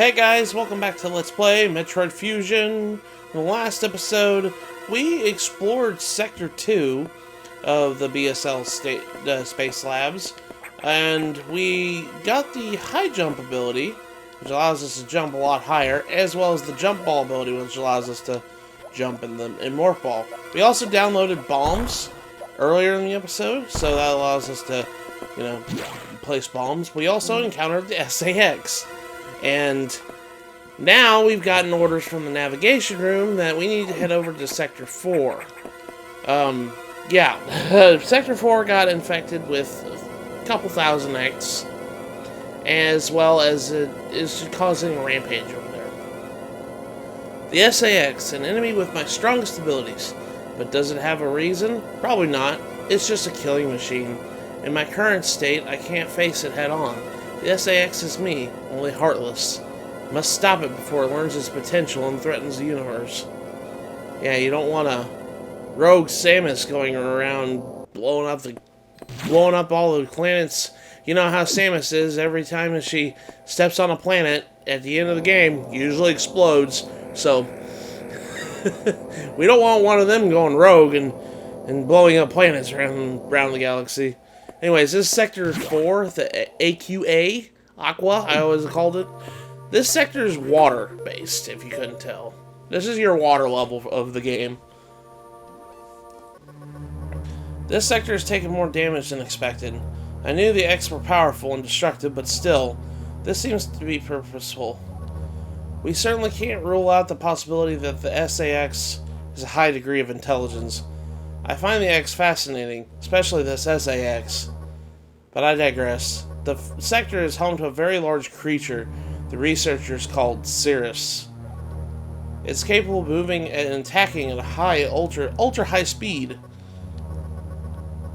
Hey guys, welcome back to Let's Play Metroid Fusion. In the last episode, we explored Sector 2 of the BSL Space Labs, and we got the high jump ability, which allows us to jump a lot higher, as well as the jump ball ability, which allows us to jump in Morph Ball. We also downloaded bombs earlier in the episode, so that allows us to, place bombs. We also encountered the SAX. And now we've gotten orders from the navigation room that we need to head over to Sector 4. Sector 4 got infected with a couple thousand X, as well as it is causing a rampage over there. The SAX, an enemy with my strongest abilities, but does it have a reason? Probably not. It's just a killing machine. In my current state, I can't face it head on. The SAX is me, only heartless. Must stop it before it learns its potential and threatens the universe. Yeah, you don't want a rogue Samus going around blowing up all the planets. You know how Samus is. Every time that she steps on a planet, at the end of the game, usually explodes. So, we don't want one of them going rogue and blowing up planets around the galaxy. Anyways, this is Sector 4, the AQA, Aqua, I always called it. This sector is water-based, if you couldn't tell. This is your water level of the game. This sector has taken more damage than expected. I knew the X were powerful and destructive, but still, this seems to be purposeful. We certainly can't rule out the possibility that the SAX has a high degree of intelligence. I find the X fascinating, especially this SAX. But I digress. The sector is home to a very large creature the researchers called Serris. It's capable of moving and attacking at a high, ultra high speed.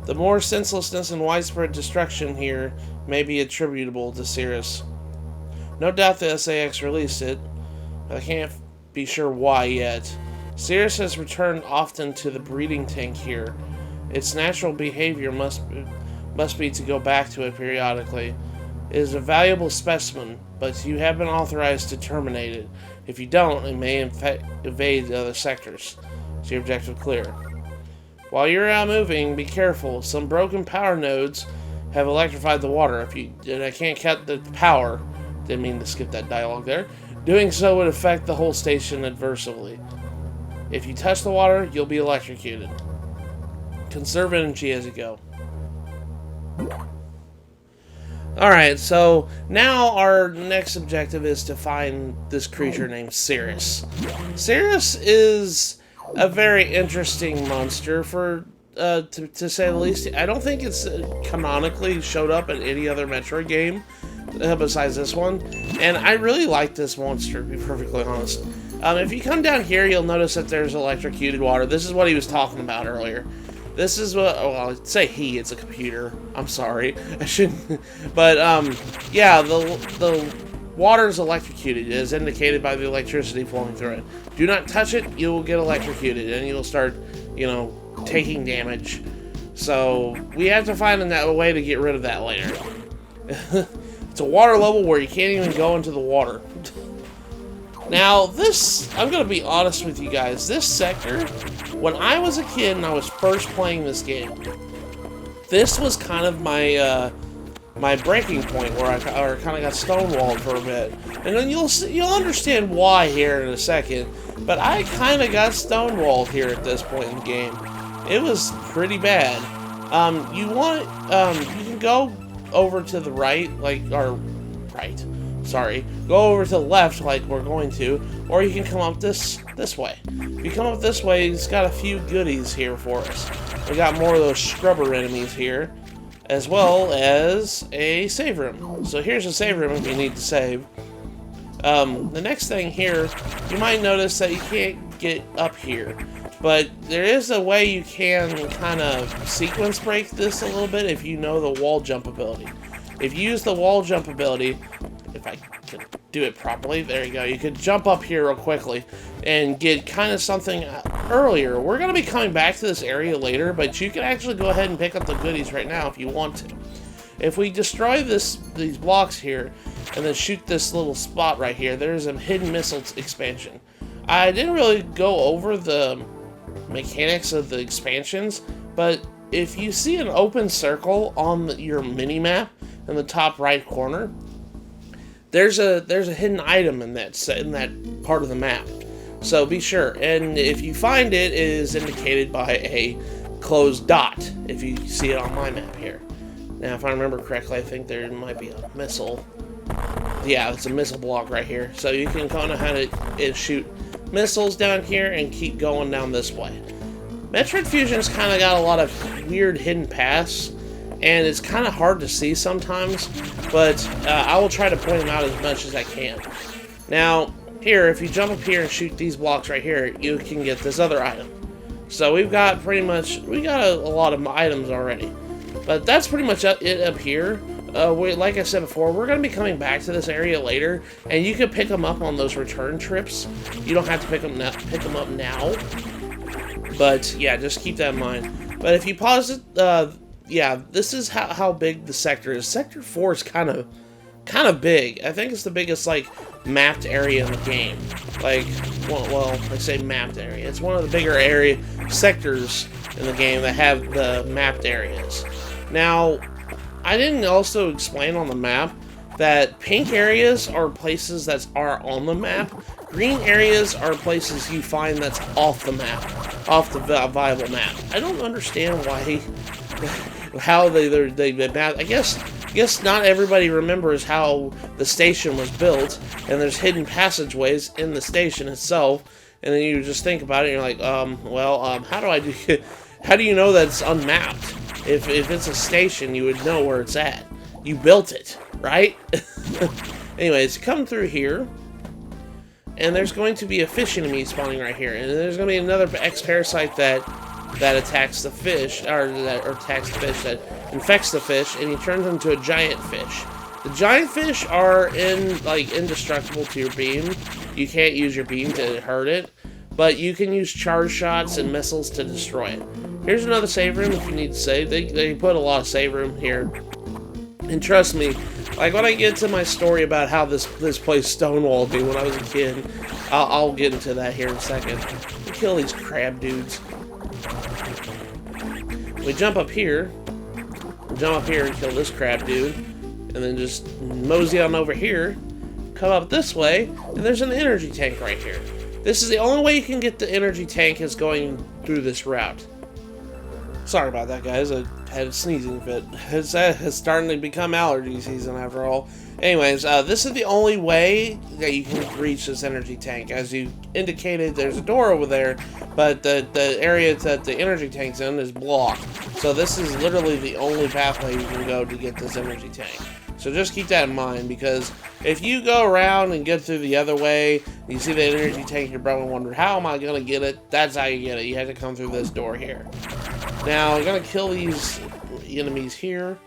The more senselessness and widespread destruction here may be attributable to Serris. No doubt the SAX released it, but I can't be sure why yet. Serris has returned often to the breeding tank here. Its natural behavior must be to go back to it periodically. It is a valuable specimen, but you have been authorized to terminate it. If you don't, it may evade the other sectors. Is your objective clear? While you're out moving, be careful. Some broken power nodes have electrified the water. And I can't cut the power. Didn't mean to skip that dialogue there. Doing so would affect the whole station adversely. If you touch the water, you'll be electrocuted. Conserve energy as you go. Alright, so now our next objective is to find this creature named Serris. Serris is a very interesting monster, to say the least. I don't think it's canonically showed up in any other Metroid game besides this one, and I really like this monster, to be perfectly honest. If you come down here, you'll notice that there's electrocuted water. This is what he was talking about earlier. This is what, well, I'd say he, it's a computer. I'm sorry. I shouldn't. But, yeah, the water is electrocuted, as indicated by the electricity flowing through it. Do not touch it, you will get electrocuted, and you'll start, taking damage. So, we have to find a way to get rid of that later. It's a water level where you can't even go into the water. Now, I'm going to be honest with you guys. This sector, when I was a kid and I was first playing this game, this was kind of my my breaking point where I kind of got stonewalled for a bit. And then you'll understand why here in a second. But I kind of got stonewalled here at this point in the game. It was pretty bad. You can go over to the right, go over to the left like we're going to, or you can come up this way. If you come up this way, it's got a few goodies here for us. We got more of those scrubber enemies here, as well as a save room. So here's a save room if you need to save. The next thing here, you might notice that you can't get up here, but there is a way you can kind of sequence break this a little bit if you know the wall jump ability. If you use the wall jump ability, if I can do it properly, there you go, you could jump up here real quickly and get kind of something earlier. We're going to be coming back to this area later, but you can actually go ahead and pick up the goodies right now if you want to. If we destroy these blocks here, and then shoot this little spot right here. There's a hidden missile expansion. I didn't really go over the mechanics of the expansions, but if you see an open circle on your mini-map in the top right corner, there's a hidden item in that part of the map. So be sure, and if you find it, it is indicated by a closed dot, if you see it on my map here. Now, if I remember correctly, I think there might be a missile. Yeah, it's a missile block right here. So you can kind of how to shoot missiles down here and keep going down this way. Metroid Fusion's kind of got a lot of weird hidden paths, and it's kind of hard to see sometimes, but I will try to point them out as much as I can. Now, here, if you jump up here and shoot these blocks right here, you can get this other item. So we've got a lot of items already. But that's pretty much it up here. Like I said before, we're going to be coming back to this area later, and you can pick them up on those return trips. You don't have to pick them up now. But yeah, just keep that in mind. But if you pause it, yeah, this is how big the sector is. Sector 4 is kind of big. I think it's the biggest like mapped area in the game. Like, well, I say mapped area. It's one of the bigger sectors in the game that have the mapped areas. Now, I didn't also explain on the map that pink areas are places that are on the map. Green areas are places you find that's off the map, off the viable map. I don't understand why, how they map. I guess not everybody remembers how the station was built, and there's hidden passageways in the station itself. And then you just think about it, and you're like, how do you know that it's unmapped? If it's a station, you would know where it's at. You built it, right? Anyways, come through here, and there's going to be a fish enemy spawning right here, and there's going to be another X Parasite that attacks the fish, or attacks the fish, that infects the fish, and he turns into a giant fish. The giant fish are indestructible to your beam. You can't use your beam to hurt it, but you can use charge shots and missiles to destroy it. Here's another save room if you need to save. They put a lot of save room here. And trust me, like when I get to my story about how this place stonewalled me when I was a kid, I'll get into that here in a second. We kill these crab dudes. We jump up here and kill this crab dude. And then just mosey on over here, come up this way, and there's an energy tank right here. This is the only way you can get the energy tank is going through this route. Sorry about that, guys. I had a sneezing fit. It's starting to become allergy season after all. Anyways, this is the only way that you can reach this energy tank. As you indicated, there's a door over there, but the area that the energy tank's in is blocked. So this is literally the only pathway you can go to get this energy tank. So just keep that in mind, because if you go around and get through the other way, you see the energy tank, you're probably wondering, how am I going to get it? That's how you get it. You have to come through this door here. Now, I'm going to kill these enemies here,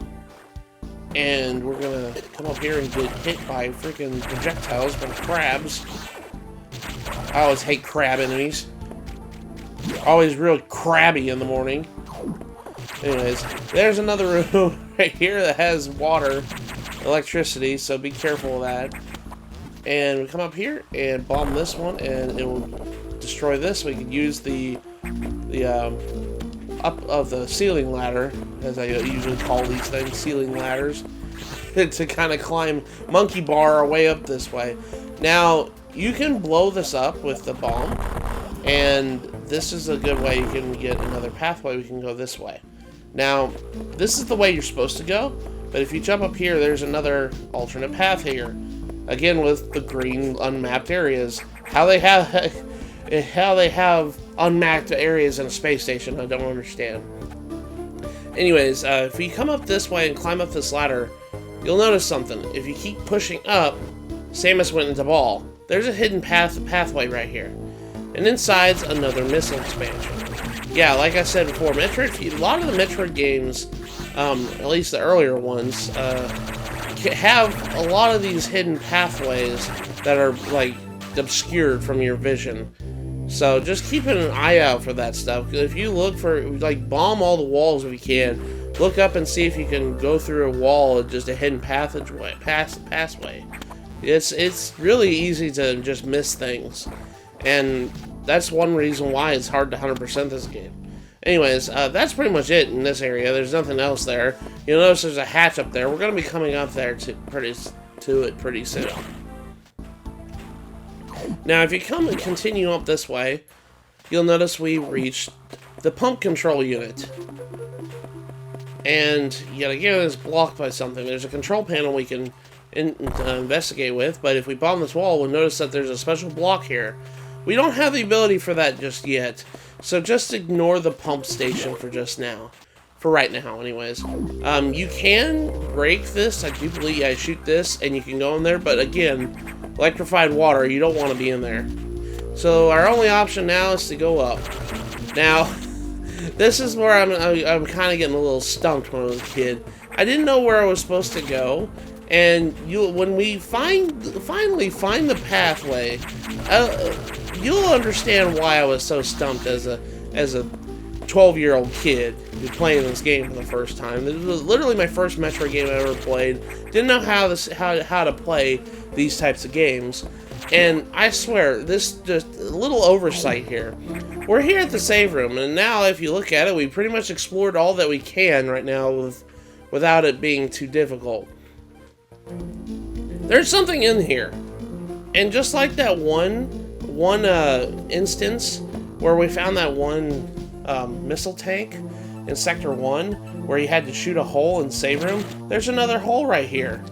and we're going to come up here and get hit by freaking projectiles from crabs. I always hate crab enemies. Always real crabby in the morning. Anyways, there's another room right here that has water, electricity, so be careful of that. And we come up here and bomb this one, and it will destroy this. We can use the up of the ceiling ladder, as I usually call these things, ceiling ladders, to kind of climb monkey bar our way up this way. Now, you can blow this up with the bomb, and this is a good way you can get another pathway. We can go this way. Now, this is the way you're supposed to go, but if you jump up here, there's another alternate path here. Again, with the green unmapped areas. How they have unmapped areas in a space station, I don't understand. Anyways, if you come up this way and climb up this ladder, you'll notice something. If you keep pushing up, Samus went into ball. There's a hidden pathway right here. And inside's another missile expansion. Yeah, like I said before, Metroid, a lot of the Metroid games, at least the earlier ones, have a lot of these hidden pathways that are, like, obscured from your vision. So just keeping an eye out for that stuff. If you look for, like, bomb all the walls if you can, look up and see if you can go through a wall, just a hidden passageway. It's really easy to just miss things, and that's one reason why it's hard to 100% this game. Anyways, that's pretty much it in this area. There's nothing else there. You'll notice there's a hatch up there. We're going to be coming up there to it pretty soon. Now, if you come and continue up this way, you'll notice we reached the pump control unit. And yet again, it's blocked by something. There's a control panel we can investigate with, but if we bomb this wall, we'll notice that there's a special block here. We don't have the ability for that just yet, so just ignore the pump station for just now. For right now, anyways. You can break this. I do believe I shoot this, and you can go in there, but again, electrified water, you don't want to be in there. So our only option now is to go up. Now, this is where I'm kind of getting a little stumped when I was a kid. I didn't know where I was supposed to go, and when we finally find the pathway, you'll understand why I was so stumped as a 12-year-old kid playing this game for the first time. It was literally my first Metroid game I ever played. Didn't know how to play these types of games. And I swear, this just a little oversight here. We're here at the save room, and now if you look at it, we pretty much explored all that we can right now without it being too difficult. There's something in here. And just like that one instance where we found that one missile tank in Sector 1 where you had to shoot a hole in save room, there's another hole right here.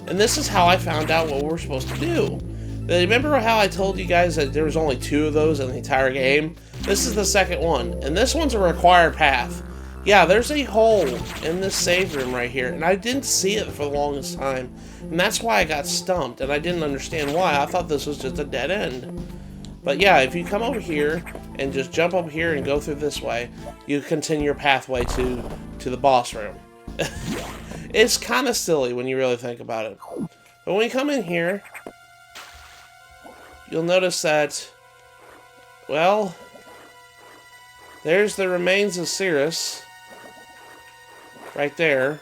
And this is how I found out what we're supposed to do. Remember how I told you guys that there was only 2 of those in the entire game? This is the second one, and this one's a required path. Yeah, there's a hole in this save room right here, and I didn't see it for the longest time. And that's why I got stumped, and I didn't understand why. I thought this was just a dead end. But yeah, if you come over here and just jump up here and go through this way, you continue your pathway to the boss room. It's kind of silly when you really think about it. But when you come in here, you'll notice that, well, there's the remains of Serris right there.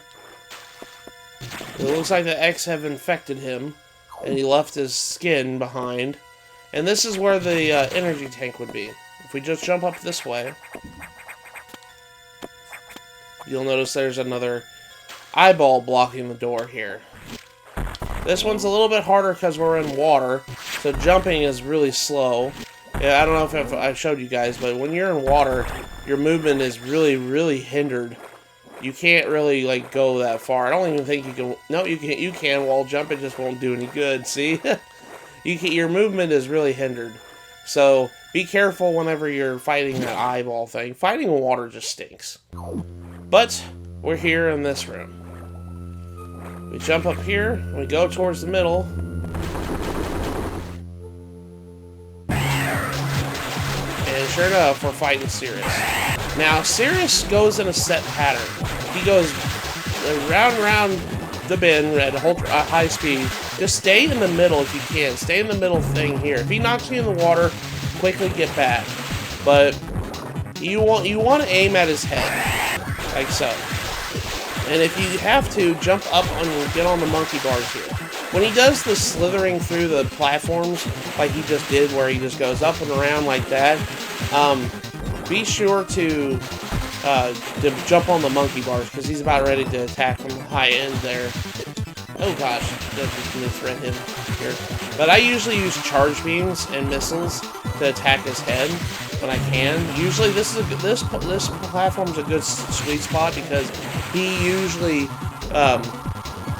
It looks like the X have infected him, and he left his skin behind. And this is where the energy tank would be. If we just jump up this way, you'll notice there's another eyeball blocking the door here. This one's a little bit harder because we're in water, so jumping is really slow. Yeah, I don't know if I showed you guys, but when you're in water, your movement is really, really hindered. You can't really, like, go that far. I don't even think you can... No, you can. You can. Wall jump, it just won't do any good, see? Your movement is really hindered. So, be careful whenever you're fighting that eyeball thing. Fighting in water just stinks. But, we're here in this room. We jump up here, and we go towards the middle. And sure enough, we're fighting Serris. Now, Serris goes in a set pattern. He goes round and round the bend at a high speed. Just stay in the middle if you can. Stay in the middle thing here. If he knocks you in the water, quickly get back. But you want to aim at his head, like so. And if you have to, jump up and get on the monkey bars here. When he does the slithering through the platforms, like he just did, where he just goes up and around like that, be sure to jump on the monkey bars, because he's about ready to attack from the high end there. Oh gosh, just misread him here. But I usually use charge beams and missiles to attack his head when I can. Usually this platform's a good sweet spot because he usually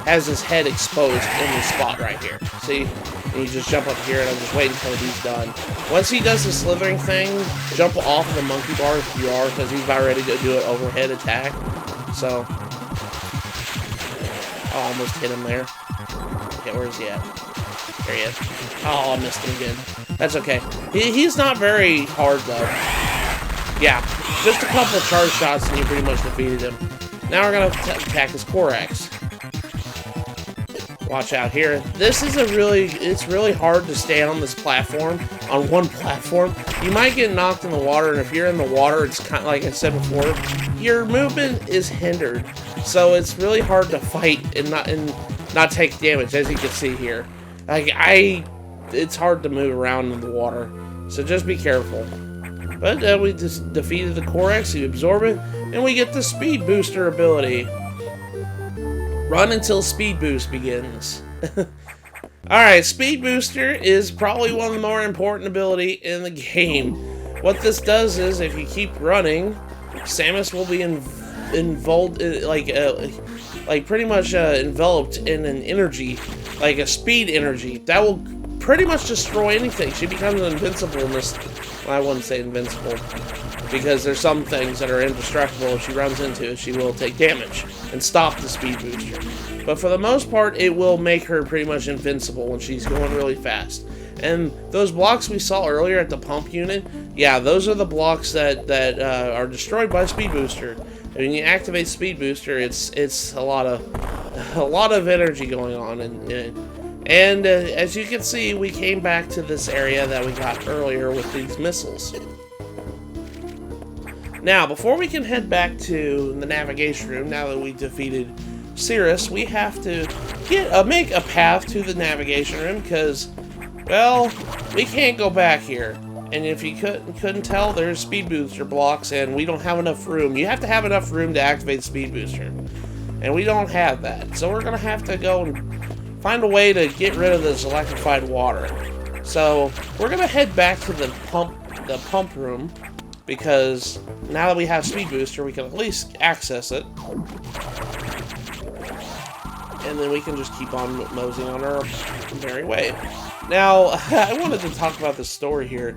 has his head exposed in this spot right here. See? And you just jump up here, and I'm just waiting until he's done. Once he does the slithering thing, jump off of the monkey bar if you are, because he's about ready to do an overhead attack. So, I almost hit him there. Okay, where is he at? There he is. Oh, I missed him again. That's okay. He's not very hard, though. Yeah, just a couple charge shots, and you pretty much defeated him. Now we're going to attack his core axe. Watch out here. This is it's really hard to stay on this platform, on one platform. You might get knocked in the water, and if you're in the water, it's kind of like I said before, your movement is hindered. So it's really hard to fight and not take damage, as you can see here. Like, it's hard to move around in the water, so just be careful. But we just defeated the Corex, you absorb it, and we get the Speed Booster ability. Run until Speed Boost begins. Alright, Speed Booster is probably one of the more important ability in the game. What this does is, if you keep running, Samus will be involved, like pretty much enveloped in an energy, like a speed energy, that will pretty much destroy anything. She becomes invincible in this. Well, I wouldn't say invincible, because there's some things that are indestructible. If she runs into it, she will take damage and stop the Speed Booster. But for the most part, it will make her pretty much invincible when she's going really fast. And those blocks we saw earlier at the pump unit, yeah, those are the blocks that are destroyed by Speed Booster. And when you activate Speed Booster, it's a lot of energy going on in it. And as you can see, we came back to this area that we got earlier with these missiles. Now, before we can head back to the navigation room, now that we defeated Serris, we have to make a path to the navigation room, because, well, we can't go back here. And if you couldn't tell, there's Speed Booster blocks, and we don't have enough room. You have to have enough room to activate Speed Booster, and we don't have that. So we're gonna have to go and find a way to get rid of this electrified water. So we're gonna head back to the pump room, because now that we have Speed Booster, we can at least access it. And then we can just keep on moseying on our merry way. Now, I wanted to talk about this story here.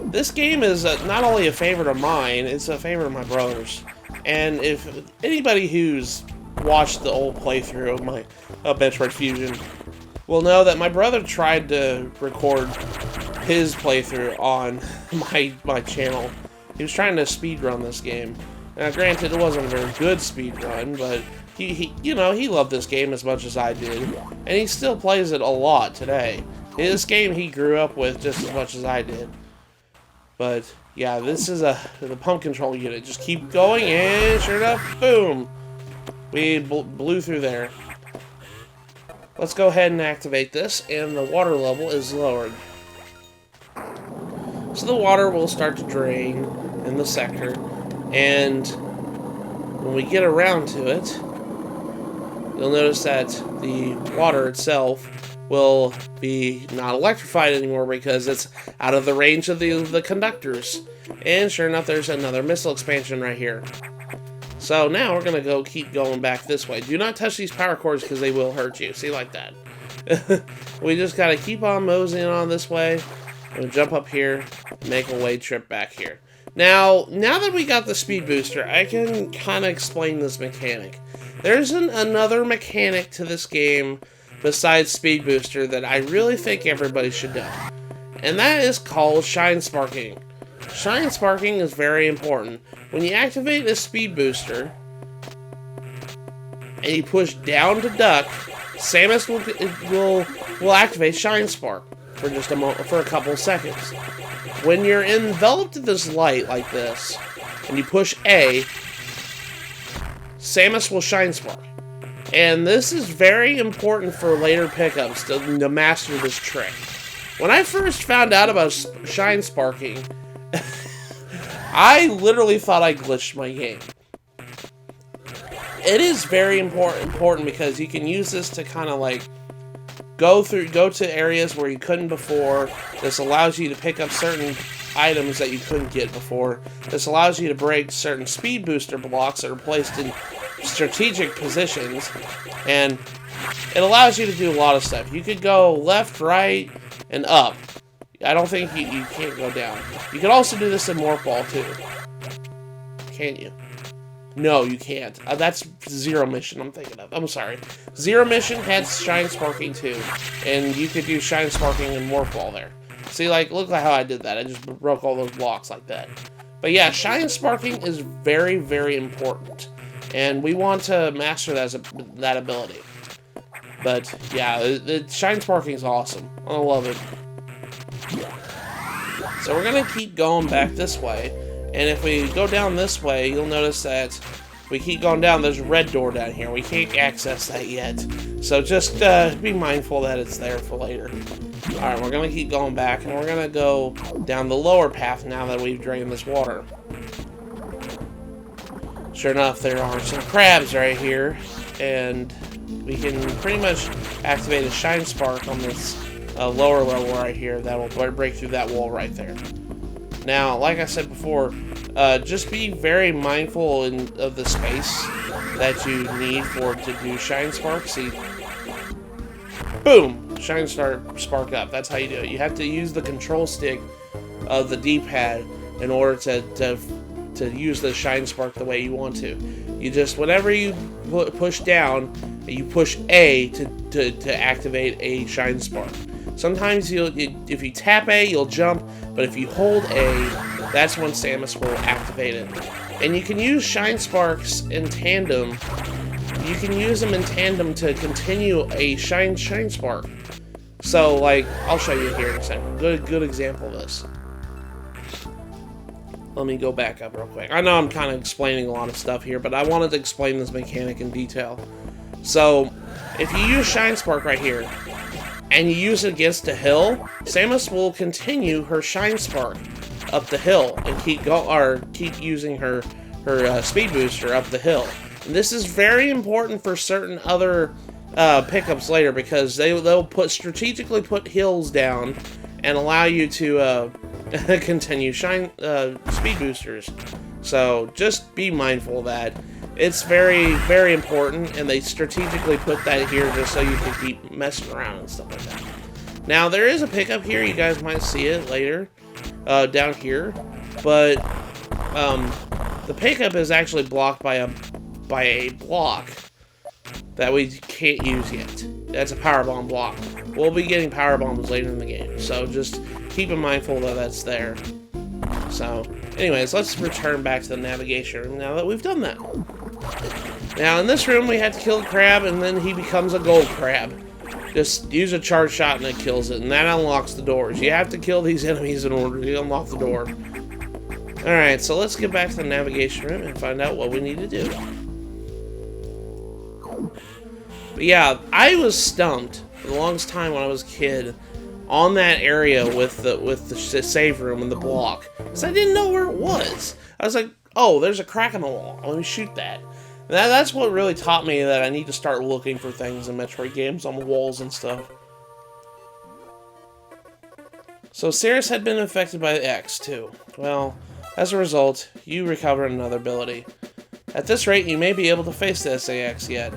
This game is not only a favorite of mine, it's a favorite of my brother's. And if anybody who's watched the old playthrough of my Metroid Fusion will know that my brother tried to record his playthrough on my channel. He was trying to speedrun this game. Now, granted, it wasn't a very good speedrun, but he loved this game as much as I did, and he still plays it a lot today. This game he grew up with just as much as I did. But yeah, this is the pump control unit. Just keep going, and sure enough, boom, we blew through there. Let's go ahead and activate this, and the water level is lowered. So the water will start to drain in the sector, and when we get around to it, you'll notice that the water itself will be not electrified anymore because it's out of the range of the conductors. And sure enough, there's another missile expansion right here. So now we're going to keep going back this way. Do not touch these power cords because they will hurt you. See, like that. We just got to keep on moseying on this way. We'll jump up here, make a way trip back here. Now that we got the Speed Booster, I can kind of explain this mechanic. There's another mechanic to this game besides Speed Booster that I really think everybody should know. And that is called Shine Sparking. Shine Sparking is very important. When you activate a Speed Booster, and you push down to duck, Samus will activate Shine Spark for just a moment, for a couple seconds. When you're enveloped in this light like this, and you push A, Samus will Shine Spark. And this is very important for later pickups to master this trick. When I first found out about Shine Sparking, I literally thought I glitched my game. It is very important because you can use this to kind of like go to areas where you couldn't before. This allows you to pick up certain items that you couldn't get before. This allows you to break certain Speed Booster blocks that are placed in strategic positions, and it allows you to do a lot of stuff. You could go left, right, and up. I don't think you can't go down. You can also do this in Morph Ball too. Can you? No, you can't. That's Zero Mission I'm thinking of. I'm sorry. Zero Mission had Shine Sparking too, and you could do Shine Sparking in Morph Ball there. See, like, look at how I did that. I just broke all those blocks like that. But yeah, Shine Sparking is very, very important, and we want to master that ability. But yeah, the shine sparking is awesome. I love it. So we're gonna keep going back this way, and if we go down this way, you'll notice that if we keep going down, there's a red door down here. We can't access that yet, so just be mindful that it's there for later. Alright, we're gonna keep going back, and we're gonna go down the lower path now that we've drained this water. Sure enough, there are some crabs right here, and we can pretty much activate a shine spark on this lower level right here that will break through that wall right there. Now, like I said before, just be very mindful of the space that you need to do shine spark. See, boom, shine spark up. That's how you do it. You have to use the control stick of the D-pad in order to use the shine spark the way you want to. You just, whenever you push down, you push A to activate a shine spark. Sometimes if you tap A, you'll jump, but if you hold A, that's when Samus will activate it. And you can use shine sparks in tandem. You can use them in tandem to continue a shine spark. So, like, I'll show you here in a second. Good example of this. Let me go back up real quick. I know I'm kind of explaining a lot of stuff here, but I wanted to explain this mechanic in detail. So, if you use shine spark right here, and you use it against a hill, Samus will continue her shine spark up the hill and keep using her speed booster up the hill. And this is very important for certain other pickups later, because they'll strategically put hills down and allow you to continue speed boosters. So just be mindful of that. It's very, very important, and they strategically put that here just so you can keep messing around and stuff like that. Now, there is a pickup here. You guys might see it later down here, but the pickup is actually blocked by a block that we can't use yet. That's a power bomb block. We'll be getting power bombs later in the game, so just keep in mindful that that's there. So, anyways, let's return back to the navigation room now that we've done that. Now, in this room, we have to kill the crab, and then he becomes a gold crab. Just use a charge shot and it kills it, and that unlocks the doors. You have to kill these enemies in order to unlock the door. Alright, so let's get back to the navigation room and find out what we need to do. But yeah, I was stumped for the longest time when I was a kid on that area with the save room and the block, because I didn't know where it was. I was like, oh, there's a crack in the wall. Let me shoot that. That's what really taught me that I need to start looking for things in Metroid games on the walls and stuff. So Serris had been infected by X too. Well, as a result, you recover another ability. At this rate, you may be able to face the SAX yet,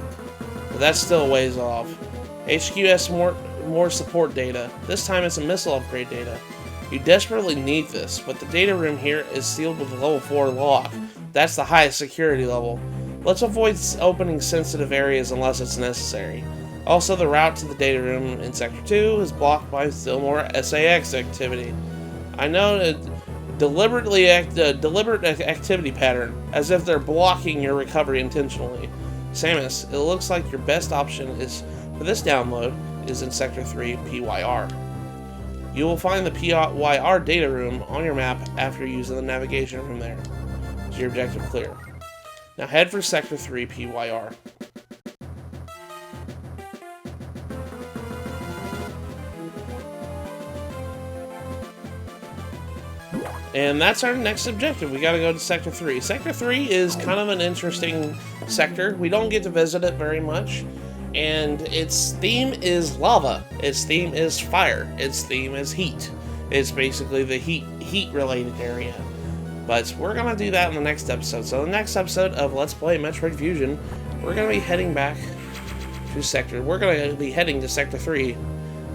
but that's still a ways off. HQ has more support data. This time it's a missile upgrade data. You desperately need this, but the data room here is sealed with a level 4 lock. That's the highest security level. Let's avoid opening sensitive areas unless it's necessary. Also, the route to the data room in Sector 2 is blocked by still more SAX activity. I know a deliberate activity pattern, as if they're blocking your recovery intentionally. Samus, it looks like your best option for this download is in Sector 3 PYR. You will find the PYR data room on your map after using the navigation room there. Is your objective clear? Now head for Sector 3 PYR. And that's our next objective. We gotta go to Sector 3. Sector 3 is kind of an interesting sector. We don't get to visit it very much. And its theme is lava. Its theme is fire. Its theme is heat. It's basically the heat-related area. But we're going to do that in the next episode. So the next episode of Let's Play Metroid Fusion, we're going to be heading back to We're going to be heading to Sector 3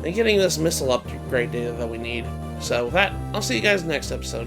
and getting this missile upgrade data that we need. So with that, I'll see you guys next episode.